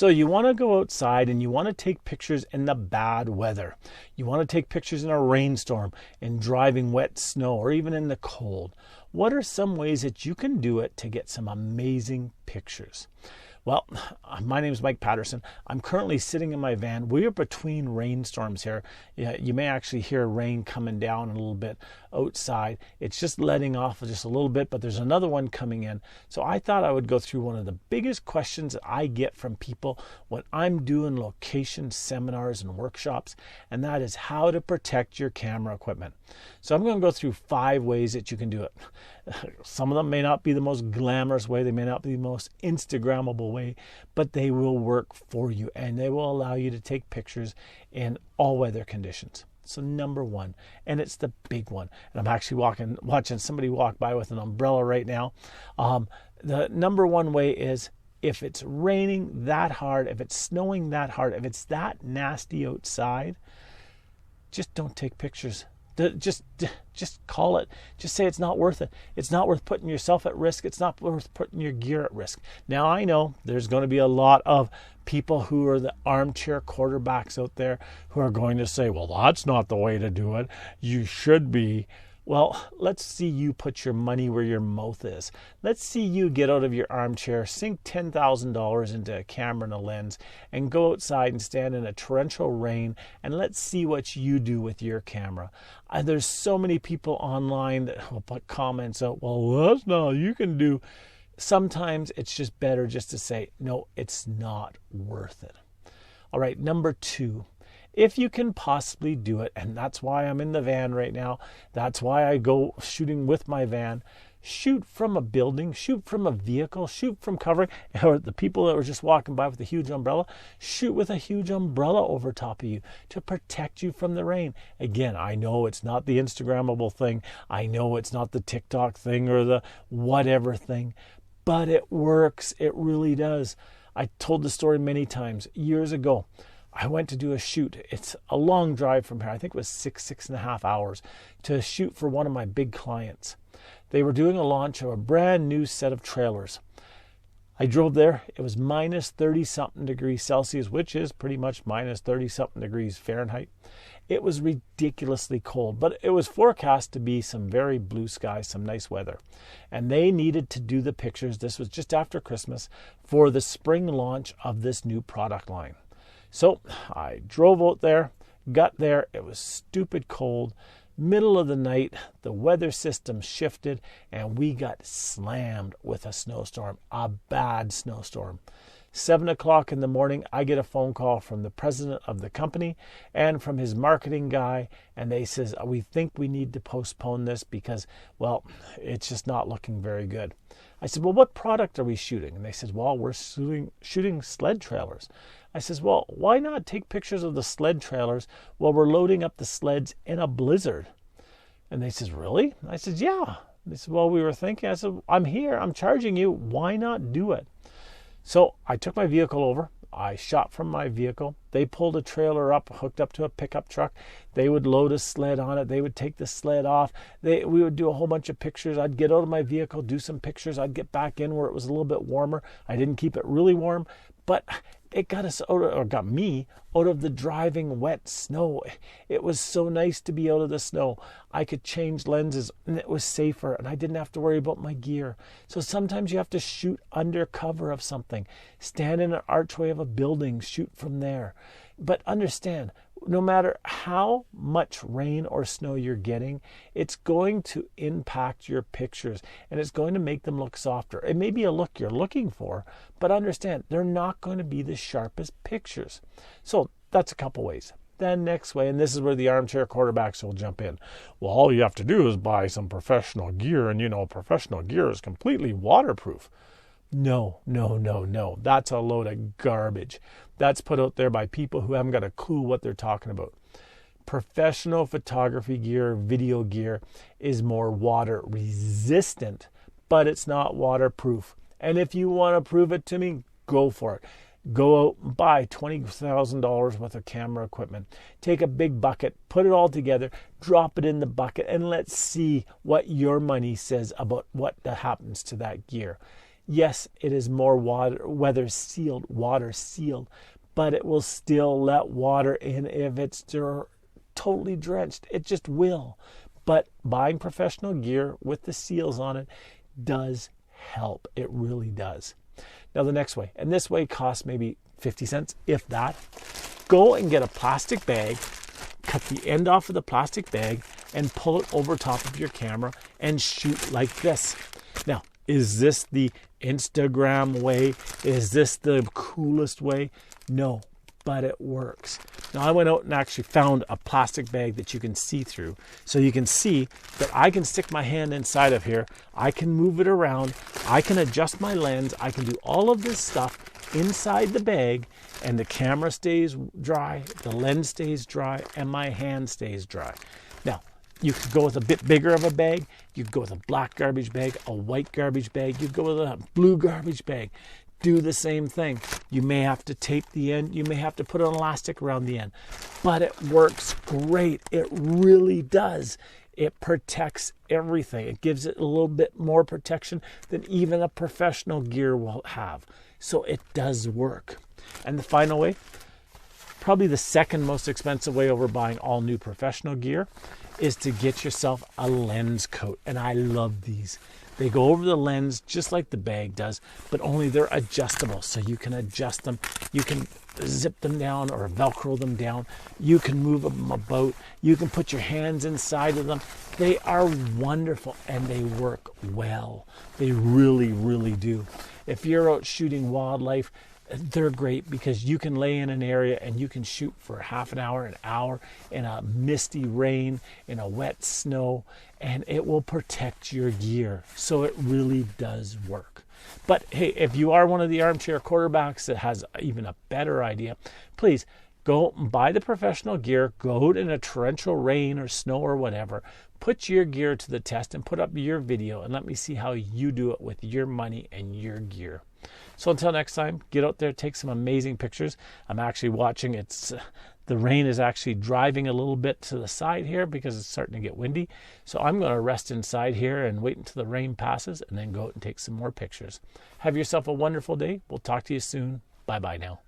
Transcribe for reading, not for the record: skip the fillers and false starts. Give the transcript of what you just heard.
So you want to go outside and you want to take pictures in the bad weather. You want to take pictures in a rainstorm, in driving wet snow, or even in the cold. What are some ways that you can do it to get some amazing pictures? Well, my name is Mike Patterson. I'm currently sitting in my van. We are between rainstorms here. You may actually hear rain coming down a little bit outside. It's just letting off just a little bit, but there's another one coming in. So I thought I would go through one of the biggest questions that I get from people when I'm doing location seminars and workshops, and that is how to protect your camera equipment. So I'm going to go through 5 ways that you can do it. Some of them may not be the most glamorous way. They may not be the most Instagrammable way, but they will work for you and they will allow you to take pictures in all weather conditions. So number 1, and it's the big one, and I'm actually watching somebody walk by with an umbrella right now. The number 1 way is, if it's raining that hard, if it's snowing that hard, if it's that nasty outside, just don't take pictures. Just call it. Just say it's not worth it. It's not worth putting yourself at risk. It's not worth putting your gear at risk. Now, I know there's going to be a lot of people who are the armchair quarterbacks out there who are going to say, well, that's not the way to do it. You should be. Well, let's see you put your money where your mouth is. Let's see you get out of your armchair, sink $10,000 into a camera and a lens, and go outside and stand in a torrential rain, and let's see what you do with your camera. There's so many people online that will put comments out, well, that's not you can do. Sometimes it's just better just to say, no, it's not worth it. All right, number 2. If you can possibly do it, and that's why I'm in the van right now, that's why I go shooting with my van, shoot from a building, shoot from a vehicle, shoot from covering, or the people that were just walking by with a huge umbrella, shoot with a huge umbrella over top of you to protect you from the rain. Again, I know it's not the Instagrammable thing, I know it's not the TikTok thing or the whatever thing, but it works, it really does. I told the story many times. Years ago, I went to do a shoot. It's a long drive from here. I think it was 6.5 hours to shoot for one of my big clients. They were doing a launch of a brand new set of trailers. I drove there. It was minus 30-something degrees Celsius, which is pretty much minus 30-something degrees Fahrenheit. It was ridiculously cold, but it was forecast to be some very blue skies, some nice weather. And they needed to do the pictures. This was just after Christmas for the spring launch of this new product line. So I drove out there, got there, it was stupid cold, middle of the night, the weather system shifted, and we got slammed with a snowstorm, a bad snowstorm. 7 o'clock in the morning, I get a phone call from the president of the company and from his marketing guy, and they says, we think we need to postpone this because, well, it's just not looking very good. I said, well, what product are we shooting? And they said, well, we're shooting sled trailers. I says, well, why not take pictures of the sled trailers while we're loading up the sleds in a blizzard? And they says, really? I said, yeah. They said, well, we were thinking. I said, I'm here. I'm charging you. Why not do it? So I took my vehicle over. I shot from my vehicle. They pulled a trailer up, hooked up to a pickup truck. They would load a sled on it. They would take the sled off. We would do a whole bunch of pictures. I'd get out of my vehicle, do some pictures. I'd get back in where it was a little bit warmer. I didn't keep it really warm, but it got us out of, or got me out of the driving wet snow. It was so nice to be out of the snow. I could change lenses and it was safer and I didn't have to worry about my gear. So sometimes you have to shoot under cover of something. Stand in an archway of a building, shoot from there. But understand, no matter how much rain or snow you're getting, it's going to impact your pictures and it's going to make them look softer. It may be a look you're looking for, but understand, they're not going to be the sharpest pictures. So that's a couple ways. Then next way, and this is where the armchair quarterbacks will jump in. Well, all you have to do is buy some professional gear, and professional gear is completely waterproof. No. That's a load of garbage. That's put out there by people who haven't got a clue what they're talking about. Professional photography gear, video gear is more water resistant, but it's not waterproof. And if you want to prove it to me, go for it. Go out and buy $20,000 worth of camera equipment. Take a big bucket, put it all together, drop it in the bucket, and let's see what your money says about what happens to that gear. Yes, it is more water sealed, but it will still let water in if it's totally drenched. It just will. But buying professional gear with the seals on it does help. It really does. Now the next way, and this way costs maybe 50 cents, if that. Go and get a plastic bag, cut the end off of the plastic bag, and pull it over top of your camera and shoot like this. Now, is this the Instagram way? Is this the coolest way? No, but it works. Now, I went out and actually found a plastic bag that you can see through. So you can see that I can stick my hand inside of here. I can move it around. I can adjust my lens. I can do all of this stuff inside the bag, and the camera stays dry, the lens stays dry, and my hand stays dry. Now, you could go with a bit bigger of a bag. You could go with a black garbage bag, a white garbage bag. You could go with a blue garbage bag. Do the same thing. You may have to tape the end. You may have to put an elastic around the end. But it works great. It really does. It protects everything. It gives it a little bit more protection than even a professional gear will have. So it does work. And the final way, probably the second most expensive way over buying all new professional gear, is to get yourself a lens coat. And I love these. They go over the lens just like the bag does, but only they're adjustable. So you can adjust them. You can zip them down or Velcro them down. You can move them about. You can put your hands inside of them. They are wonderful and they work well. They really, really do. If you're out shooting wildlife, they're great because you can lay in an area and you can shoot for half an hour in a misty rain, in a wet snow, and it will protect your gear. So it really does work. But hey, if you are one of the armchair quarterbacks that has even a better idea, please go buy the professional gear, go out in a torrential rain or snow or whatever, put your gear to the test and put up your video and let me see how you do it with your money and your gear. So until next time, get out there, take some amazing pictures. I'm actually watching, the rain is actually driving a little bit to the side here because it's starting to get windy. So I'm going to rest inside here and wait until the rain passes and then go out and take some more pictures. Have yourself a wonderful day. We'll talk to you soon. Bye-bye now.